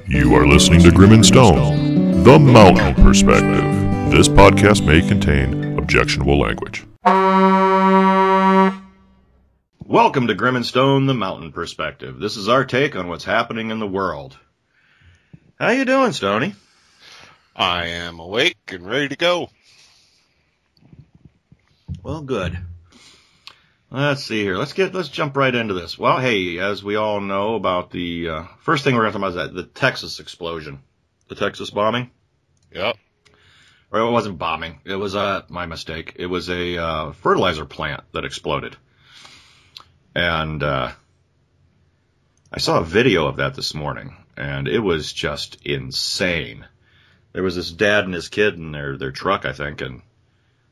You are listening to Grim and Stone, the Mountain Perspective. This podcast may contain objectionable language. Welcome to Grim and Stone, the Mountain Perspective. This is our take on what's happening in the world. How you doing, Stoney? I am awake and ready to go. Well, good. Let's see here. Let's jump right into this. Well, hey, as we all know about the first thing we're going to talk about is the Texas explosion, the Texas bombing. Yep. Or it wasn't bombing. It was my mistake. It was a fertilizer plant that exploded, and I saw a video of that this morning, and it was just insane. There was this dad and his kid in their truck, I think, and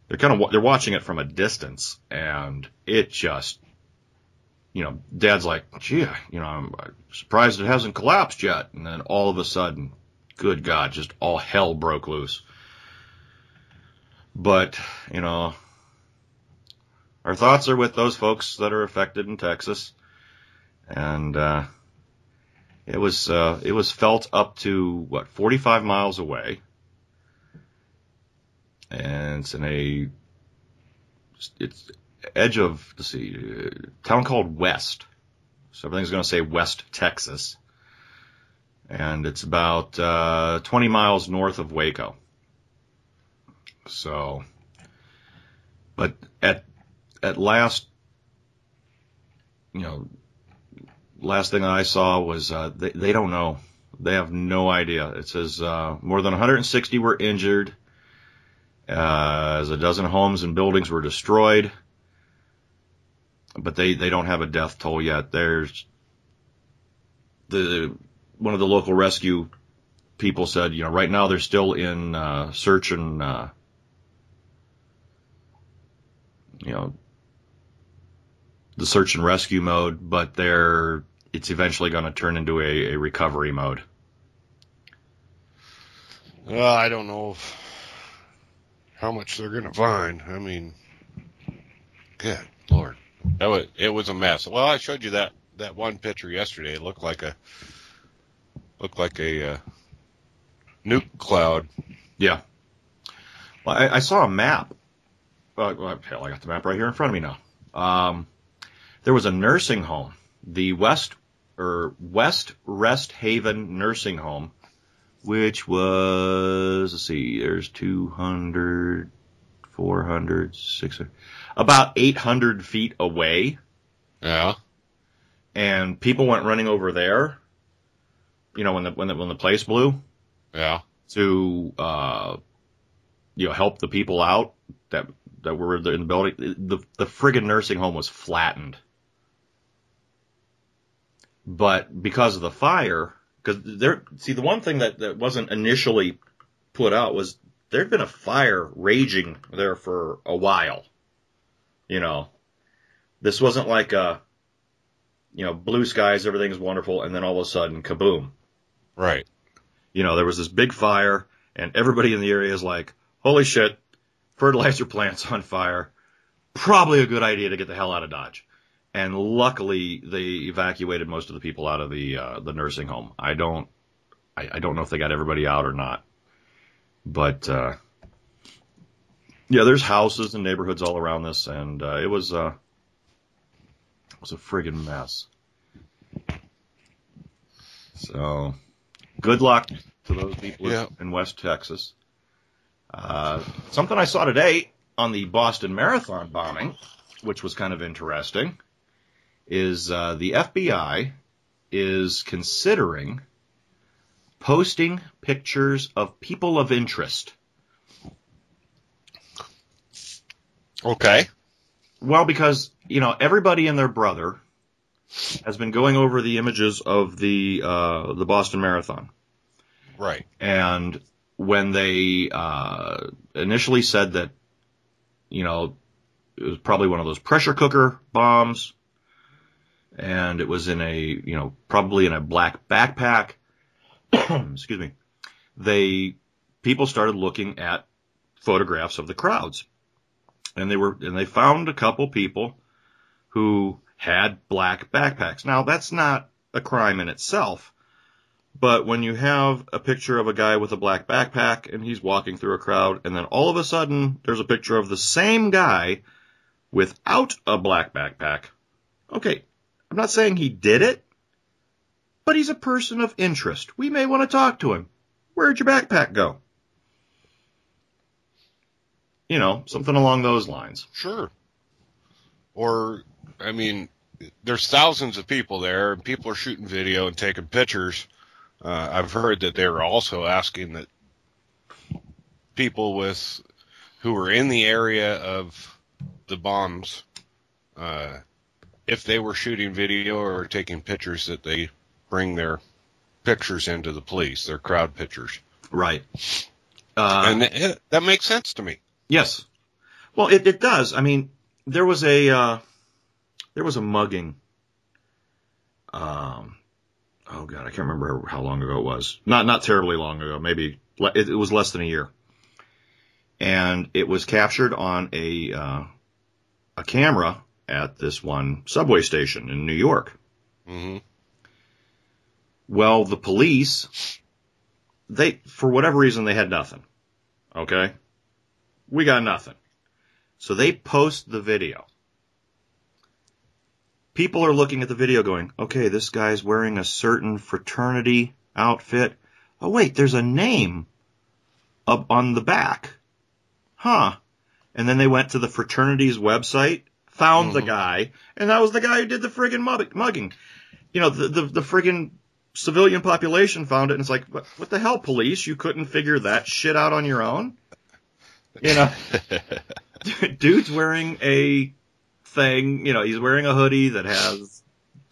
they're watching it from a distance, and it just, Dad's like, gee, I'm surprised it hasn't collapsed yet. And then all of a sudden, good God, just all hell broke loose. But, our thoughts are with those folks that are affected in Texas. And, it was felt up to, 45 miles away. And it's edge of, a town called West. So everything's going to say West Texas. And it's about 20 miles north of Waco. So, but at last, last thing I saw was they don't know. They have no idea. It says more than 160 were injured. As a dozen homes and buildings were destroyed, but they don't have a death toll yet. There's one of the local rescue people said, right now they're still in search and the search and rescue mode, but it's eventually going to turn into a recovery mode. Well, I don't know how much they're going to find. I mean, good Lord. It was a mess. Well, I showed you that one picture yesterday. It looked like a nuke cloud. Yeah. Well, I saw a map. Hell, I got the map right here in front of me now. There was a nursing home, the West Rest Haven Nursing Home, which was, there's 200, 400, 600, about 800 feet away. Yeah. And people went running over there, when the place blew. Yeah. To, help the people out that were in the building. The friggin' nursing home was flattened. But because of the fire, because the one thing that wasn't initially put out was there'd been a fire raging there for a while. This wasn't like blue skies, everything's wonderful, and then all of a sudden, kaboom. Right. There was this big fire, and everybody in the area is like, holy shit, fertilizer plant's on fire. Probably a good idea to get the hell out of Dodge. And luckily, they evacuated most of the people out of the nursing home. I don't know if they got everybody out or not. But, there's houses and neighborhoods all around this, and it was a friggin' mess. So, good luck to those people in West Texas. Something I saw today on the Boston Marathon bombing, which was kind of interesting, is the FBI is considering posting pictures of people of interest. Okay. Well, because, everybody and their brother has been going over the images of the Boston Marathon. Right. And when they initially said that, it was probably one of those pressure cooker bombs, and it was in probably in a black backpack. Excuse me. People started looking at photographs of the crowds, and they found a couple people who had black backpacks. Now, that's not a crime in itself, But when you have a picture of a guy with a black backpack and he's walking through a crowd, and then all of a sudden there's a picture of the same guy without a black backpack. Okay, I'm not saying he did it, but he's a person of interest. We may want to talk to him. Where'd your backpack go? You know, something along those lines. Sure. Or, I mean, there's thousands of people there, and people are shooting video and taking pictures. I've heard that they're also asking that people who were in the area of the bombs, if they were shooting video or taking pictures, that they bring their pictures into the police, their crowd pictures. Right. And that makes sense to me. Yes. Well, it does. I mean, there was a mugging. Oh God, I can't remember how long ago it was. Not terribly long ago. Maybe it was less than a year. And it was captured on a camera at this one subway station in New York. Mm-hmm. Well, the police, for whatever reason, they had nothing. Okay? We got nothing. So they post the video. People are looking at the video going, okay, this guy's wearing a certain fraternity outfit. Oh, wait, there's a name up on the back. Huh. And then they went to the fraternity's website, found the guy, and that was the guy who did the friggin' mugging. You know, the friggin' civilian population found it, and it's like, what the hell, police? You couldn't figure that shit out on your own? You know, dude's wearing a thing, you know, he's wearing a hoodie that has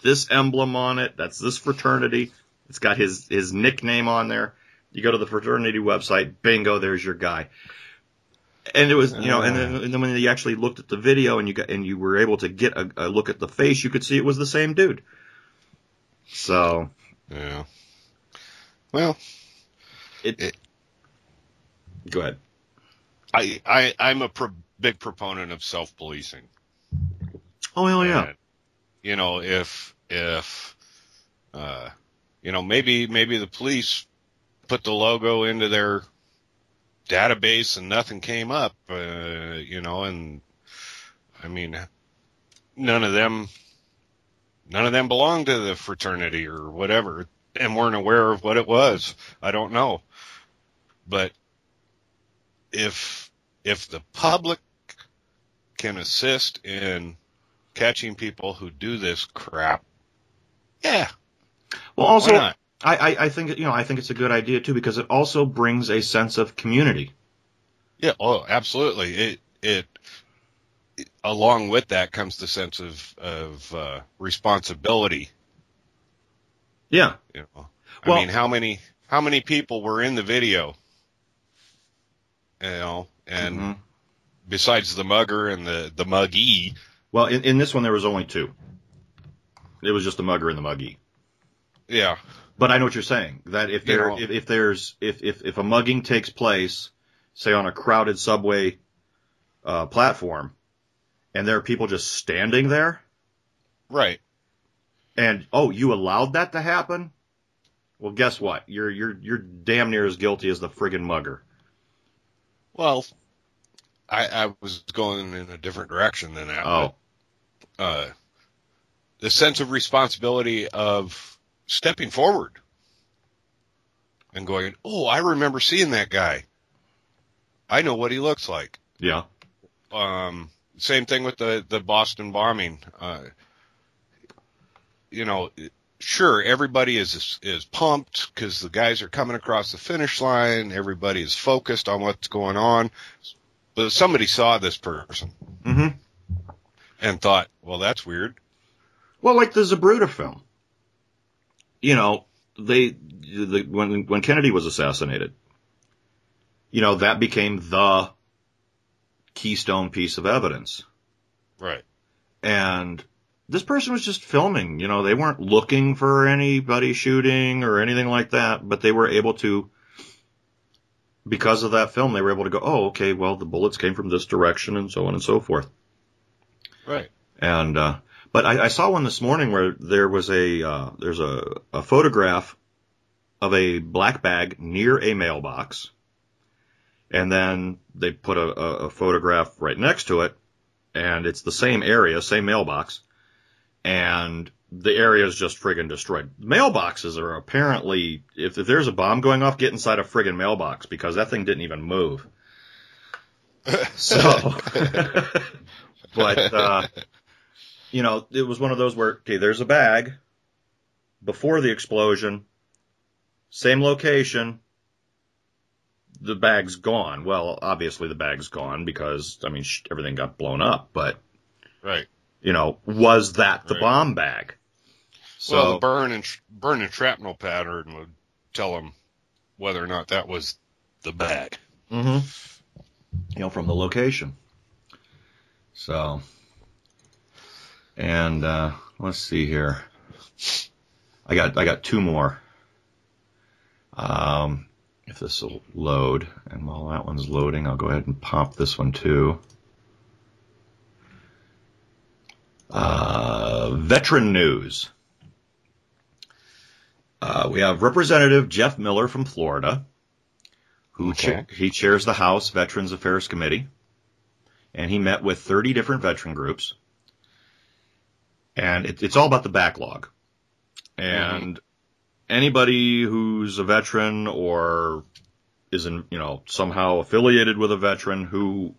this emblem on it. That's this fraternity. It's got his nickname on there. You go to the fraternity website, bingo, there's your guy. And it was, you know, and then when you actually looked at the video and you were able to get a look at the face, you could see it was the same dude. So. Yeah. Well. Go ahead. I'm a big proponent of self-policing. Oh, hell yeah. And, you know, if you know, maybe the police put the logo into their database and nothing came up, you know, and I mean, none of them belonged to the fraternity or whatever and weren't aware of what it was. I don't know. But if the public can assist in catching people who do this crap, yeah. Well, also, why not? I think, you know, I think it's a good idea too, because it also brings a sense of community. Yeah. Oh, absolutely. It along with that comes the sense of responsibility. Yeah. You know, I mean, how many people were in the video? You know, and besides the mugger and the muggee. Well, in this one there was only two. It was just the mugger and the muggee. Yeah. But I know what you're saying. That if a mugging takes place, say on a crowded subway platform, and there are people just standing there, right? And you allowed that to happen? Well, guess what? You're damn near as guilty as the friggin' mugger. Well, I was going in a different direction than that. Oh. But, the sense of responsibility of stepping forward and going, oh, I remember seeing that guy. I know what he looks like. Yeah. Same thing with the Boston bombing. You know, sure, everybody is pumped because the guys are coming across the finish line. Everybody is focused on what's going on. But somebody saw this person and thought, well, that's weird. Well, like the Zapruder film. You know, when Kennedy was assassinated, you know, that became the keystone piece of evidence. Right. And this person was just filming. You know, they weren't looking for anybody shooting or anything like that, but they were able to, because of that film, they were able to go, oh, okay, well, the bullets came from this direction and so on and so forth. Right. And, but I saw one this morning where there was there's a photograph of a black bag near a mailbox. And then they put a photograph right next to it, and it's the same area, same mailbox, and the area is just friggin' destroyed. Mailboxes are apparently, if there's a bomb going off, get inside a friggin' mailbox, because that thing didn't even move. So, but, it was one of those where, okay, there's a bag before the explosion, same location, the bag's gone. Well, obviously the bag's gone because, everything got blown up, but, right. Was that the bomb bag? So, well, the burn and shrapnel pattern would tell them whether or not that was the bag. Mm-hmm. From the location. So, and let's see here. I got two more. If this will load, and while that one's loading, I'll go ahead and pop this one too. Veteran news. We have Representative Jeff Miller from Florida, who he chairs the House Veterans Affairs Committee, and he met with 30 different veteran groups, and it's all about the backlog. And anybody who's a veteran or is somehow affiliated with a veteran who,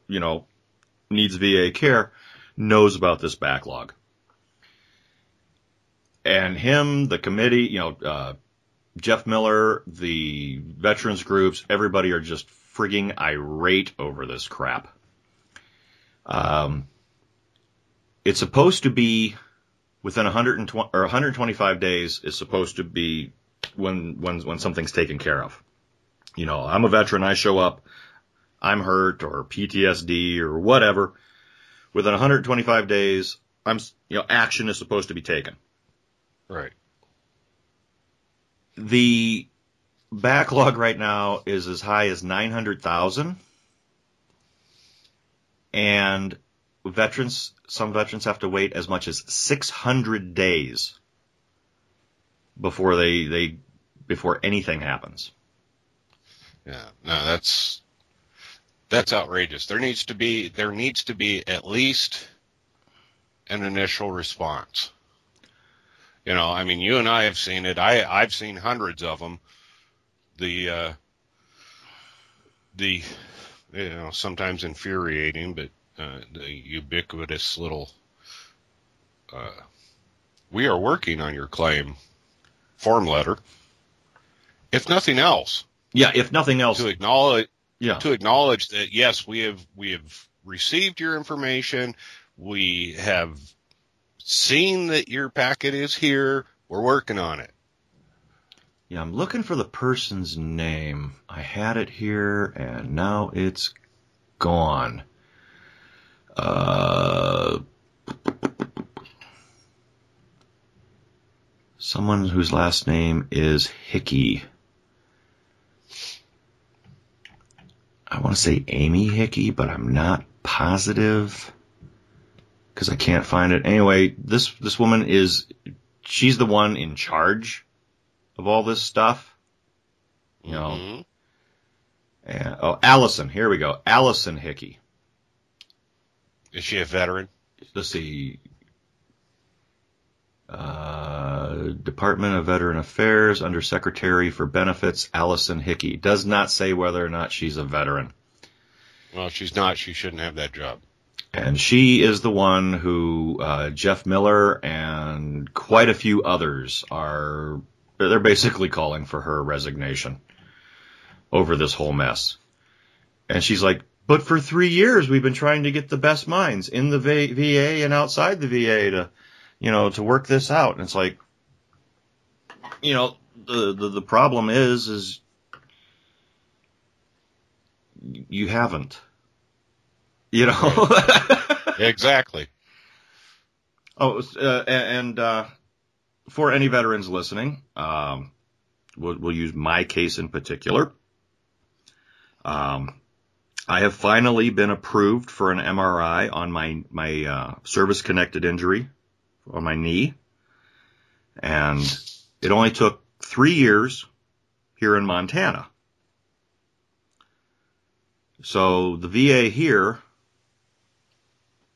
needs VA care knows about this backlog. And the committee, Jeff Miller, the veterans groups, everybody are just frigging irate over this crap. It's supposed to be within 120 or 125 days is supposed to be when something's taken care of. I'm a veteran, I show up, I'm hurt or PTSD or whatever. Within 125 days, action is supposed to be taken. Right. The backlog right now is as high as 900,000. And some veterans have to wait as much as 600 days before before anything happens. Yeah, no, that's outrageous. There needs to be at least an initial response. You and I have seen it. I've seen hundreds of them. The sometimes infuriating, but the ubiquitous little, we are working on your claim form letter. If nothing else. Yeah, if nothing else. To acknowledge that, yes, we have received your information. We have seen that your packet is here. We're working on it. Yeah, I'm looking for the person's name. I had it here, and now it's gone. Someone whose last name is Hickey. I want to say Amy Hickey, but I'm not positive because I can't find it. Anyway, this woman she's the one in charge of all this stuff. And, Allison, here we go. Allison Hickey. Is she a veteran? Let's see. Department of Veteran Affairs, Under Secretary for Benefits, Allison Hickey. Does not say whether or not she's a veteran. Well, she's not. She shouldn't have that job. And she is the one who Jeff Miller and quite a few others they're basically calling for her resignation over this whole mess. And she's like, but for 3 years we've been trying to get the best minds in the VA and outside the VA to work this out. And it's like, the problem is you haven't, Exactly. Oh, and for any veterans listening, we'll use my case in particular. I have finally been approved for an MRI on my service-connected injury on my knee, and it only took 3 years here in Montana. So the VA here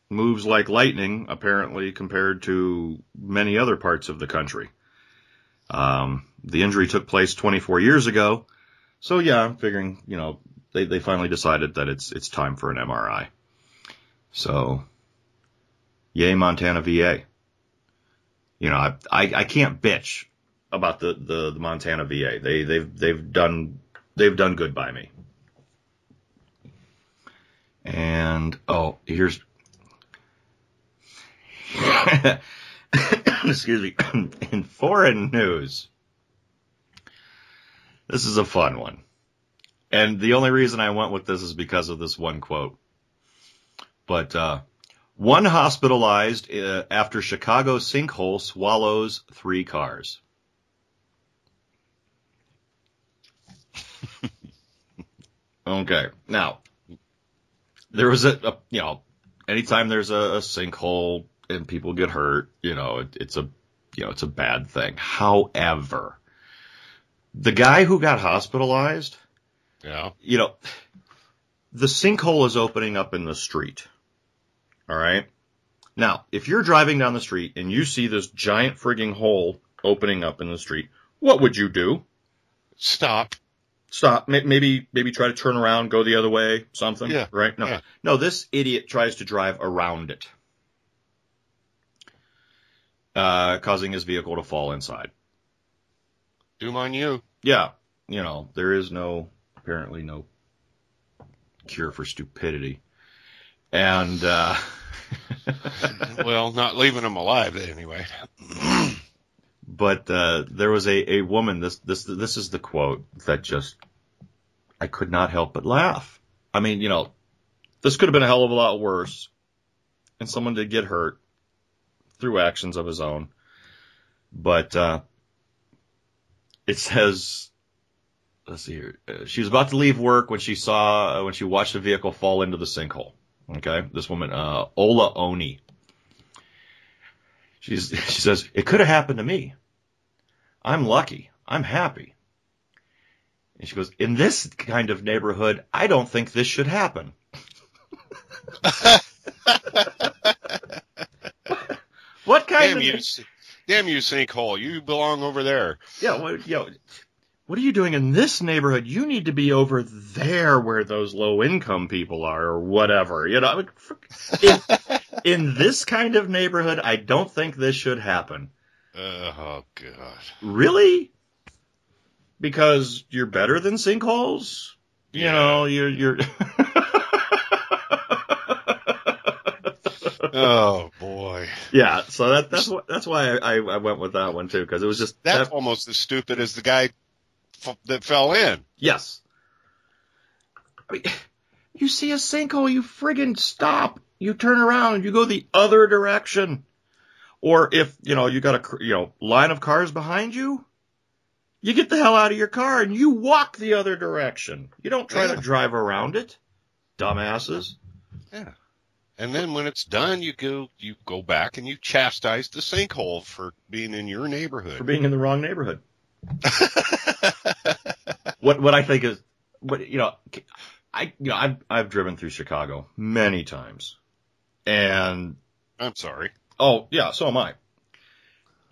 moves like lightning, apparently, compared to many other parts of the country. The injury took place 24 years ago. So yeah, I'm figuring, they finally decided that it's time for an MRI. So, yay, Montana VA. I can't bitch about the Montana VA. They've done good by me. And here's excuse me. In foreign news, this is a fun one. And the only reason I went with this is because of this one quote. But one hospitalized after Chicago sinkhole swallows 3 cars. Okay. Now, there was anytime there's a sinkhole and people get hurt, it's a bad thing. However, the guy who got hospitalized, the sinkhole is opening up in the street. All right. Now, if you're driving down the street and you see this giant frigging hole opening up in the street, what would you do? Stop. Maybe try to turn around, go the other way, something. Yeah. Right? No. Yeah. No, this idiot tries to drive around it, causing his vehicle to fall inside. Doom on you. Yeah. There is apparently no cure for stupidity. And, well, not leaving them alive anyway. But there was a woman. This is the quote that just I could not help but laugh. I mean, this could have been a hell of a lot worse, and someone did get hurt through actions of his own. But it says, let's see here. She was about to leave work when she watched the vehicle fall into the sinkhole. Okay, this woman, Ola Oni. She says, it could have happened to me. I'm lucky. I'm happy. And she goes, in this kind of neighborhood, I don't think this should happen. What kind of... Damn you, sinkhole. You belong over there. Yeah, what are you doing in this neighborhood? You need to be over there where those low-income people are or whatever. In this kind of neighborhood, I don't think this should happen. Oh, God. Really? Because you're better than sinkholes? Yeah. You're... Oh, boy. Yeah, so that's why I went with that one, too, because it was just... That's almost as stupid as the guy that fell in. Yes. I mean, you see a sinkhole, you friggin' stop. You turn around, you go the other direction. Or if, you got a, line of cars behind you, you get the hell out of your car and you walk the other direction. You don't try to drive around it. Dumbasses. Yeah. And then when it's done, you go back and you chastise the sinkhole for being in your neighborhood. For being in the wrong neighborhood. What I think is, I've driven through Chicago many times. And I'm sorry. Oh, yeah, so am I.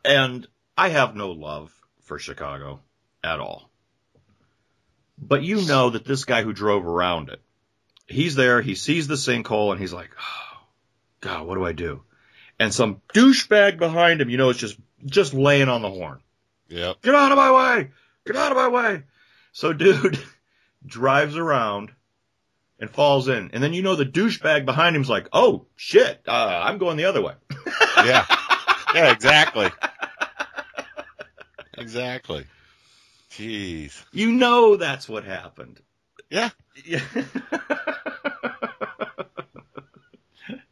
And I have no love for Chicago at all. But you know that this guy who drove around it, he's there, he sees the sinkhole, and he's like, oh, God, what do I do? And some douchebag behind him, it's just laying on the horn. Yep. Get out of my way! Get out of my way! So dude drives around and falls in. And then the douchebag behind him's like, oh, shit, I'm going the other way. Yeah. Yeah, exactly. Exactly. Jeez. That's what happened. Yeah. Yeah.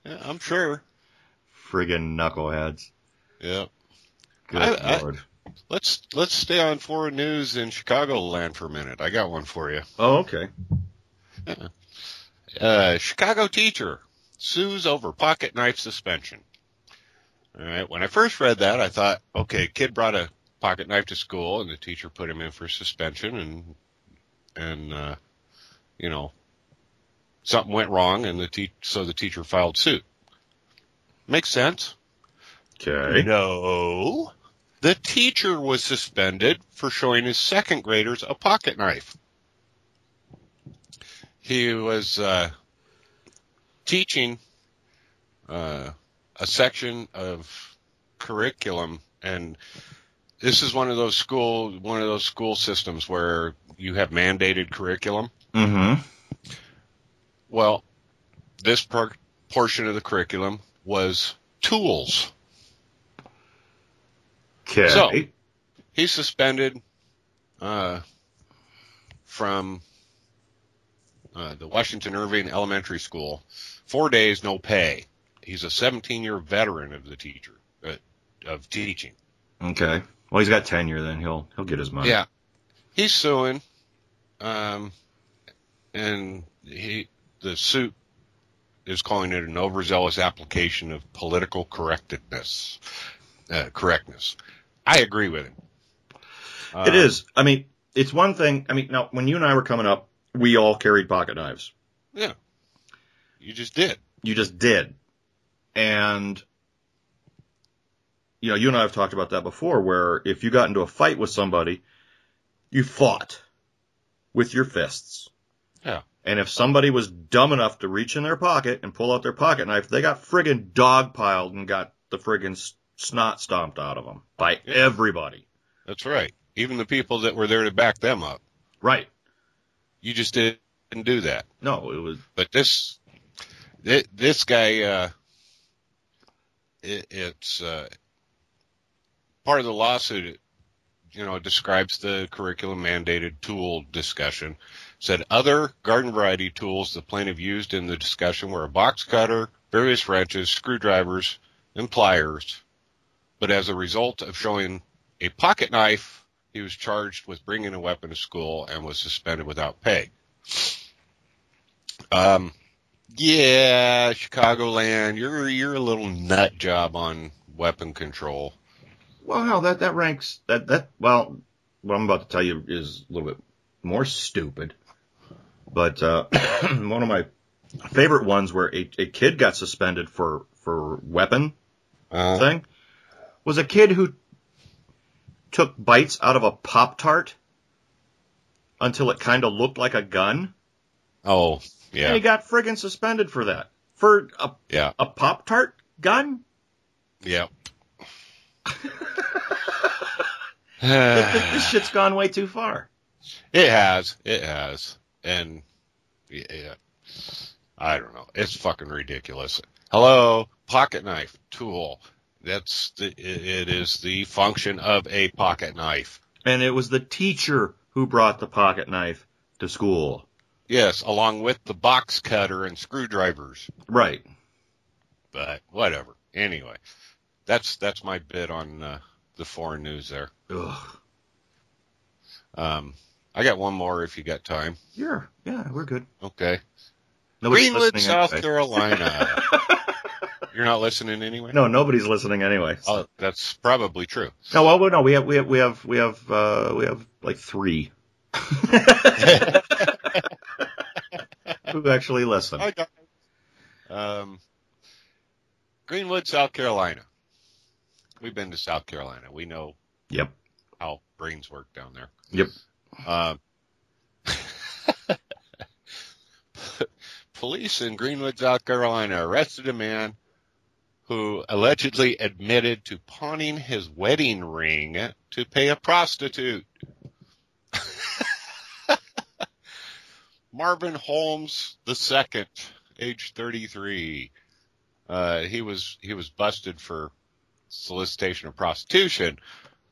Yeah, I'm sure. Friggin' knuckleheads. Yep. Good Lord. Let's stay on foreign news in Chicagoland for a minute. I got one for you. Oh, okay. Chicago teacher sues over pocket knife suspension. All right. When I first read that, I thought, okay, kid brought a pocket knife to school, and the teacher put him in for suspension, and you know, something went wrong, and so the teacher filed suit. Makes sense? Okay. No. The teacher was suspended for showing his second graders a pocket knife. He was teaching a section of curriculum, and this is one of those school systems where you have mandated curriculum. Mm-hmm. Well, this portion of the curriculum was tools. Okay. So he's suspended from the Washington Irving Elementary School, 4 days, no pay. He's a 17-year veteran of the teaching. Okay. Well, he's got tenure. Then he'll get his money. Yeah, he's suing, and the suit is calling it an overzealous application of political correctness. I agree with him. It is. I mean, it's one thing. I mean, now when you and I were coming up, we all carried pocket knives. Yeah, you just did. You just did. And, you know, you and I have talked about that before, where if you got into a fight with somebody, you fought with your fists. Yeah. And if somebody was dumb enough to reach in their pocket and pull out their pocket knife, they got friggin' dogpiled and got the friggin' snot stomped out of them by everybody. That's right. Even the people that were there to back them up. Right. You just didn't do that. No, it was. But this guy, it's part of the lawsuit. You know, it describes the curriculum mandated tool discussion. Said other garden variety tools the plaintiff used in the discussion were a box cutter, various wrenches, screwdrivers, and pliers. But as a result of showing a pocket knife, he was charged with bringing a weapon to school and was suspended without pay. Yeah, Chicagoland, you're a little nut job on weapon control. Well, no, that ranks well, what I'm about to tell you is a little bit more stupid. But one of my favorite ones where a kid got suspended for weapon thing was a kid who took bites out of a Pop-Tart until it kind of looked like a gun. Oh, yeah. And he got friggin' suspended for that. For a Pop-Tart gun? Yeah. This shit's gone way too far. It has. And, yeah, I don't know. It's fucking ridiculous. Hello, pocket knife, tool. It is the function of a pocket knife. And it was the teacher who brought the pocket knife to school. Yes, along with the box cutter and screwdrivers. Right. But whatever. Anyway, that's my bit on the foreign news there. Ugh. I got one more if you got time. Sure. Yeah, we're good. Okay. Nobody's Greenwood, South anyway. Carolina. You're not listening anyway? No, nobody's listening anyway. So. Oh, that's probably true. No, well, no, we have like 3 who actually listen. I got it. Greenwood, South Carolina. We've been to South Carolina. We know. Yep. How brains work down there. Yep. Police in Greenwood, South Carolina arrested a man who allegedly admitted to pawning his wedding ring to pay a prostitute. Marvin Holmes II, age 33. He was busted for solicitation of prostitution,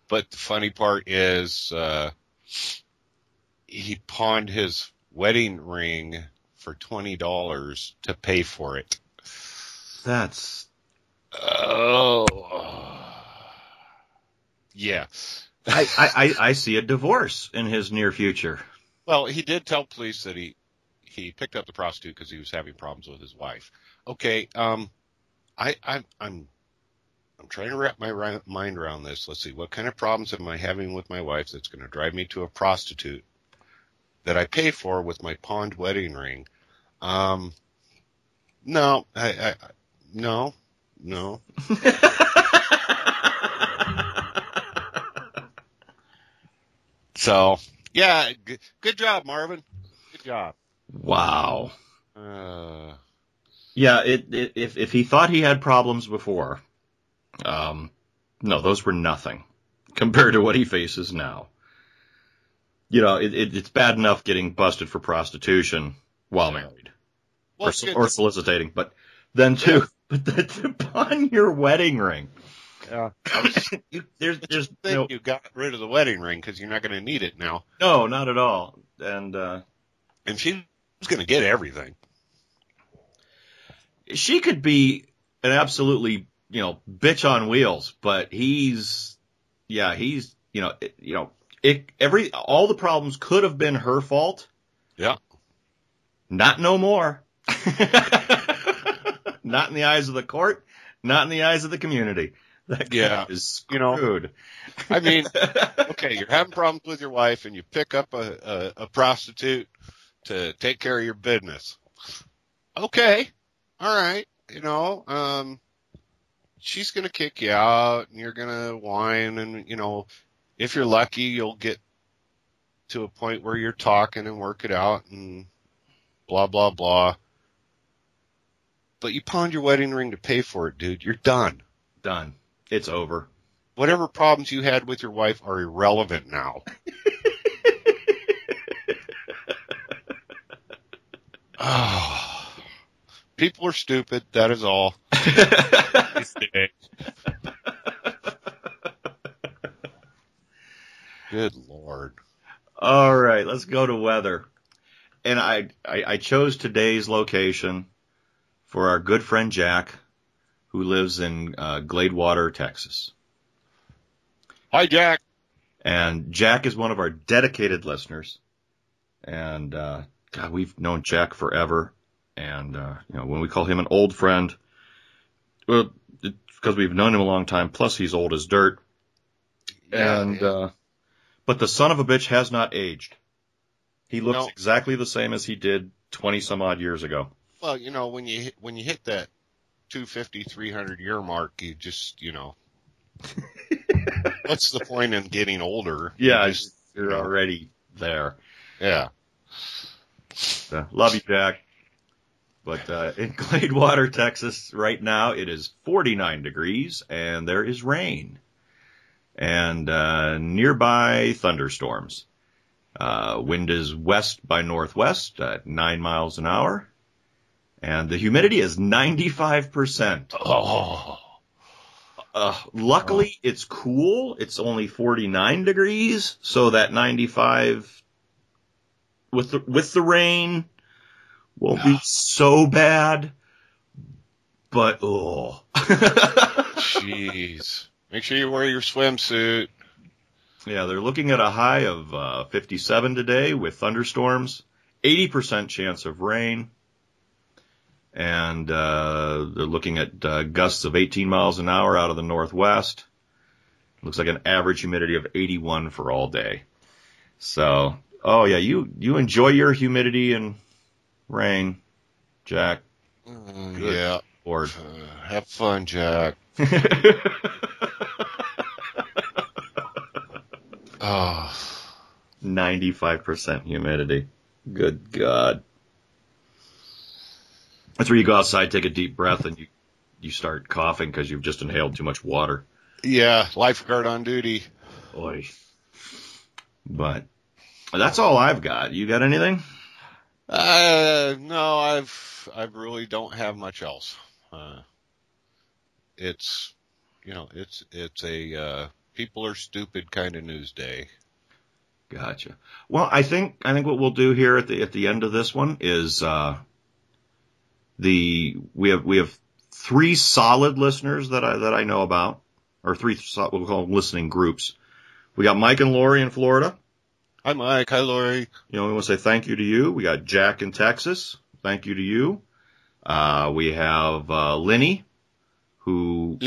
but the funny part is he pawned his wedding ring for $20 to pay for it. That's yeah. I see a divorce in his near future. Well, he did tell police that he picked up the prostitute because he was having problems with his wife. Okay, I'm I'm trying to wrap my mind around this. Let's see. What kind of problems am I having with my wife that's going to drive me to a prostitute that I pay for with my pawned wedding ring? No, no. So, yeah, good job, Marvin. Good job. Wow. Yeah, if he thought he had problems before, no, those were nothing compared to what he faces now. You know, it's bad enough getting busted for prostitution while married, or soliciting, but then to pawn your wedding ring. Yeah. There's you got rid of the wedding ring because you're not going to need it now. No, not at all. And she's going to get everything. She could be an absolutely, bitch on wheels, but he's all the problems could have been her fault. Yeah. Not no more. Not in the eyes of the court, not in the eyes of the community. That guy is screwed. I mean, okay, you're having problems with your wife and you pick up a prostitute to take care of your business. Okay. All right. She's going to kick you out and you're going to whine and, if you're lucky, you'll get to a point where you're talking and work it out and blah, blah, blah. But you pawned your wedding ring to pay for it, dude. You're done. Done. It's over. Whatever problems you had with your wife are irrelevant now. Oh, people are stupid. That is all. Good Lord. All right, let's go to weather. And I chose today's location for our good friend Jack, who lives in Gladewater, Texas. Hi, Jack. And Jack is one of our dedicated listeners. And, God, we've known Jack forever. And, when we call him an old friend, well, it's because we've known him a long time, plus he's old as dirt. Yeah, but the son of a bitch has not aged. He looks exactly the same as he did 20 some odd years ago. Well, when you hit that 250, 300 year mark, you just, what's the point in getting older? Yeah, you're already there. Yeah. Love you, Jack. But in Gladewater, Texas, right now it is 49 degrees and there is rain and nearby thunderstorms. Wind is west by northwest at 9 miles an hour. And the humidity is 95%. Oh. Luckily, it's cool. It's only 49 degrees, so that 95 with the rain won't be so bad. But jeez, make sure you wear your swimsuit. Yeah, they're looking at a high of 57 today with thunderstorms, 80% chance of rain. And they're looking at gusts of 18 miles an hour out of the northwest. Looks like an average humidity of 81 for all day. So, you enjoy your humidity and rain, Jack. Yeah. Lord. Have fun, Jack. 95% humidity. Good God. That's where you go outside, take a deep breath, and you start coughing because you've just inhaled too much water. Yeah, lifeguard on duty. Oy. But that's all I've got. You got anything? No, I really don't have much else. It's a people are stupid kind of news day. Gotcha. Well, I think what we'll do here at the end of this one is we have 3 solid listeners that I know about, or 3 what we'll call listening groups. We got Mike and Lori in Florida. Hi, Mike. Hi, Lori. We want to say thank you to you. We got Jack in Texas. Thank you to you. We have Lenny, who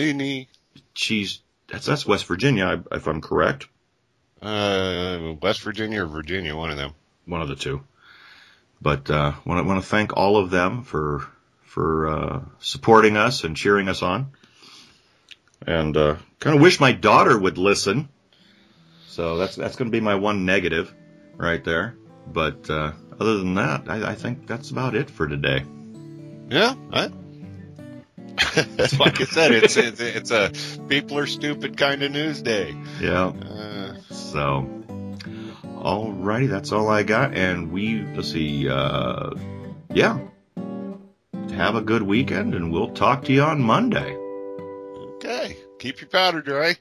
that's West Virginia, if I'm correct. West Virginia or Virginia, one of them. One of the two. But want to thank all of them for supporting us and cheering us on. And kind of wish my daughter would listen. So that's going to be my one negative right there. But other than that, I think that's about it for today. Yeah, like I said, it's a people are stupid kind of news day. Yeah. So, alrighty, that's all I got. And let's see. Yeah. Have a good weekend, and we'll talk to you on Monday. Okay. Keep your powder dry.